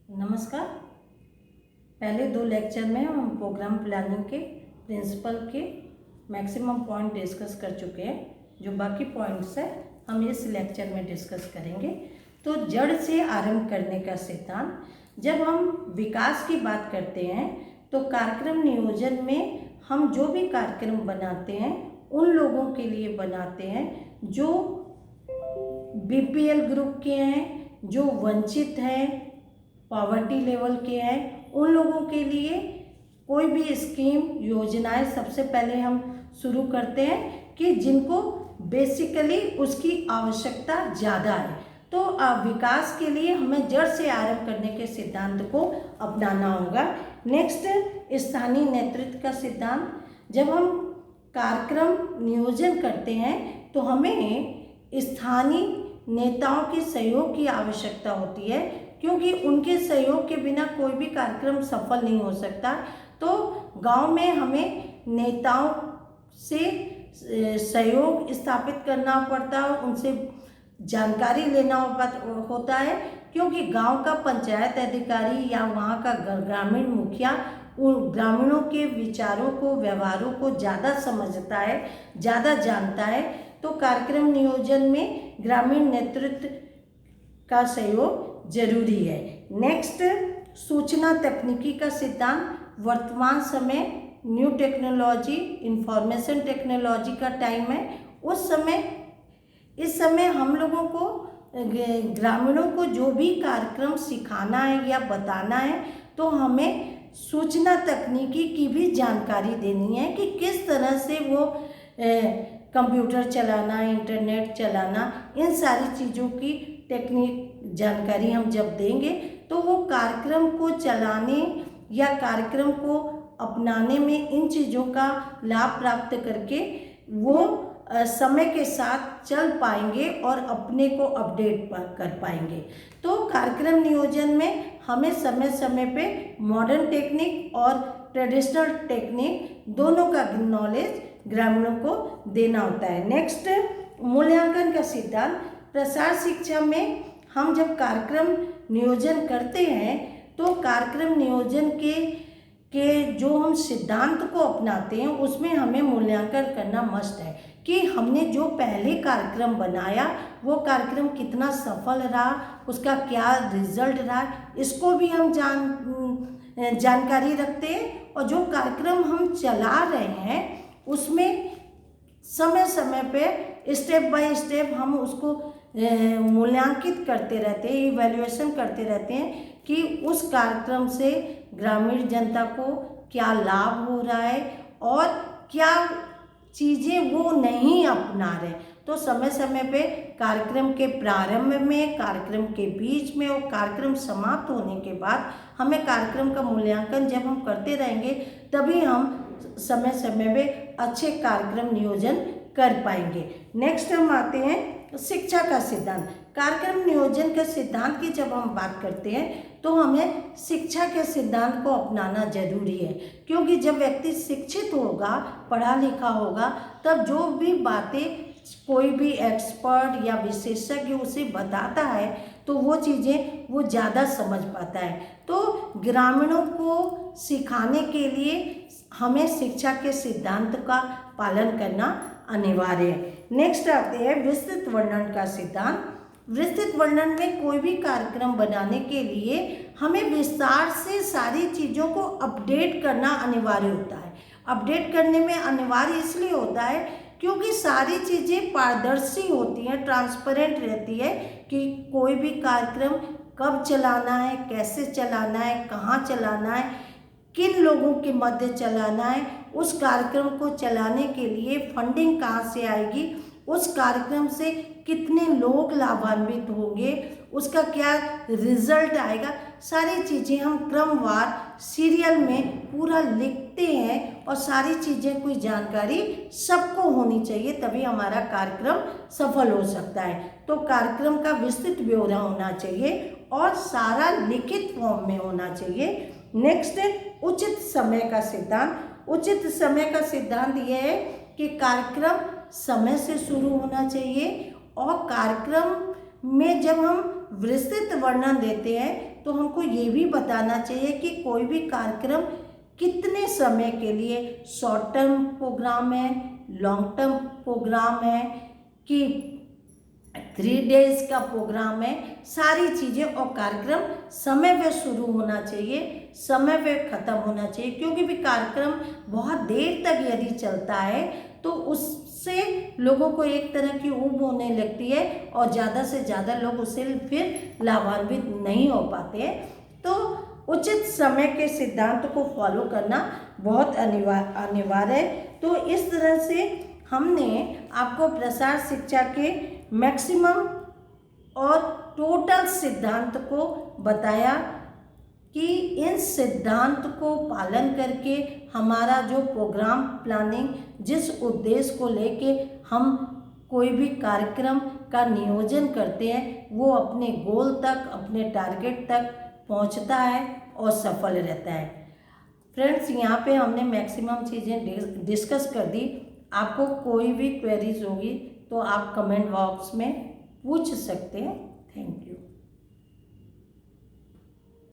नमस्कार। पहले 2 लेक्चर में हम प्रोग्राम प्लानिंग के प्रिंसिपल के मैक्सिमम पॉइंट डिस्कस कर चुके हैं। जो बाकी पॉइंट्स है हम इस लेक्चर में डिस्कस करेंगे। तो जड़ से आरंभ करने का सिद्धांत। जब हम विकास की बात करते हैं तो कार्यक्रम नियोजन में हम जो भी कार्यक्रम बनाते हैं उन लोगों के लिए बनाते हैं जो बीपीएल ग्रुप के हैं, जो वंचित हैं, पॉवर्टी लेवल के हैं, उन लोगों के लिए कोई भी स्कीम योजनाएं सबसे पहले हम शुरू करते हैं कि जिनको बेसिकली उसकी आवश्यकता ज़्यादा है। तो विकास के लिए हमें जड़ से आरंभ करने के सिद्धांत को अपनाना होगा। नेक्स्ट, स्थानीय नेतृत्व का सिद्धांत। जब हम कार्यक्रम नियोजन करते हैं तो हमें स्थानीय नेताओं के सहयोग की आवश्यकता होती है, क्योंकि उनके सहयोग के बिना कोई भी कार्यक्रम सफल नहीं हो सकता। तो गांव में हमें नेताओं से सहयोग स्थापित करना पड़ता है, उनसे जानकारी लेना होता है, क्योंकि गांव का पंचायत अधिकारी या वहां का ग्रामीण मुखिया उन ग्रामीणों के विचारों को, व्यवहारों को ज़्यादा समझता है, ज़्यादा जानता है। तो कार्यक्रम नियोजन में ग्रामीण नेतृत्व का सहयोग जरूरी है। नेक्स्ट, सूचना तकनीकी का सिद्धांत। वर्तमान समय न्यू टेक्नोलॉजी, इंफॉर्मेशन टेक्नोलॉजी का टाइम है। इस समय हम लोगों को ग्रामीणों को जो भी कार्यक्रम सिखाना है या बताना है तो हमें सूचना तकनीकी की भी जानकारी देनी है कि किस तरह से वो कंप्यूटर चलाना, इंटरनेट चलाना, इन सारी चीज़ों की टेक्निक जानकारी हम जब देंगे तो वो कार्यक्रम को चलाने या कार्यक्रम को अपनाने में इन चीज़ों का लाभ प्राप्त करके वो समय के साथ चल पाएंगे और अपने को अपडेट कर पाएंगे। तो कार्यक्रम नियोजन में हमें समय समय पे मॉडर्न टेक्निक और ट्रेडिशनल टेक्निक दोनों का नॉलेज ग्रामीणों को देना होता है। नेक्स्ट, मूल्यांकन का सिद्धांत। प्रसार शिक्षा में हम जब कार्यक्रम नियोजन करते हैं तो कार्यक्रम नियोजन के जो हम सिद्धांत को अपनाते हैं उसमें हमें मूल्यांकन करना मस्ट है कि हमने जो पहले कार्यक्रम बनाया वो कार्यक्रम कितना सफल रहा, उसका क्या रिजल्ट रहा, इसको भी हम जानकारी रखते हैं। और जो कार्यक्रम हम चला रहे हैं उसमें समय समय पे स्टेप बाय स्टेप हम उसको मूल्यांकित करते रहते हैं, इवैल्यूएशन करते रहते हैं कि उस कार्यक्रम से ग्रामीण जनता को क्या लाभ हो रहा है और क्या चीज़ें वो नहीं अपना रहे। तो समय समय पे कार्यक्रम के प्रारंभ में, कार्यक्रम के बीच में और कार्यक्रम समाप्त होने के बाद हमें कार्यक्रम का मूल्यांकन जब हम करते रहेंगे तभी हम समय समय पे अच्छे कार्यक्रम नियोजन कर पाएंगे। नेक्स्ट हम आते हैं शिक्षा का सिद्धांत। कार्यक्रम नियोजन के सिद्धांत की जब हम बात करते हैं तो हमें शिक्षा के सिद्धांत को अपनाना जरूरी है, क्योंकि जब व्यक्ति शिक्षित होगा, पढ़ा लिखा होगा, तब जो भी बातें कोई भी एक्सपर्ट या विशेषज्ञ उसे बताता है तो वो चीज़ें वो ज़्यादा समझ पाता है। तो ग्रामीणों को सिखाने के लिए हमें शिक्षा के सिद्धांत का पालन करना अनिवार्य है। नेक्स्ट आते हैं विस्तृत वर्णन का सिद्धांत। विस्तृत वर्णन में कोई भी कार्यक्रम बनाने के लिए हमें विस्तार से सारी चीज़ों को अपडेट करना अनिवार्य होता है। अपडेट करने में अनिवार्य इसलिए होता है क्योंकि सारी चीज़ें पारदर्शी होती हैं, ट्रांसपेरेंट रहती है कि कोई भी कार्यक्रम कब चलाना है, कैसे चलाना है, कहाँ चलाना है, किन लोगों के मध्य चलाना है, उस कार्यक्रम को चलाने के लिए फंडिंग कहाँ से आएगी, उस कार्यक्रम से कितने लोग लाभान्वित होंगे, उसका क्या रिजल्ट आएगा, सारी चीज़ें हम क्रमवार सीरियल में पूरा लिखते हैं और सारी चीज़ें कोई जानकारी सबको होनी चाहिए, तभी हमारा कार्यक्रम सफल हो सकता है। तो कार्यक्रम का विस्तृत ब्यौरा होना चाहिए और सारा लिखित फॉर्म में होना चाहिए। नेक्स्ट, उचित समय का सिद्धांत। उचित समय का सिद्धांत यह है कि कार्यक्रम समय से शुरू होना चाहिए और कार्यक्रम में जब हम विस्तृत वर्णन देते हैं तो हमको ये भी बताना चाहिए कि कोई भी कार्यक्रम कितने समय के लिए, शॉर्ट टर्म प्रोग्राम है, लॉन्ग टर्म प्रोग्राम है कि 3 डेज का प्रोग्राम है, सारी चीज़ें। और कार्यक्रम समय पे शुरू होना चाहिए, समय पे ख़त्म होना चाहिए, क्योंकि भी कार्यक्रम बहुत देर तक यदि चलता है तो उससे लोगों को एक तरह की ऊब होने लगती है और ज़्यादा से ज़्यादा लोग उससे फिर लाभान्वित नहीं हो पाते हैं। तो उचित समय के सिद्धांत को फॉलो करना बहुत अनिवार्य है। तो इस तरह से हमने आपको प्रसार शिक्षा के मैक्सिमम और टोटल सिद्धांत को बताया कि इन सिद्धांत को पालन करके हमारा जो प्रोग्राम प्लानिंग, जिस उद्देश्य को लेके हम कोई भी कार्यक्रम का नियोजन करते हैं, वो अपने गोल तक, अपने टारगेट तक पहुंचता है और सफल रहता है। फ्रेंड्स, यहाँ पे हमने मैक्सिमम चीज़ें डिस्कस कर दी। आपको कोई भी क्वेरीज होगी तो आप कमेंट बॉक्स में पूछ सकते हैं। Thank you.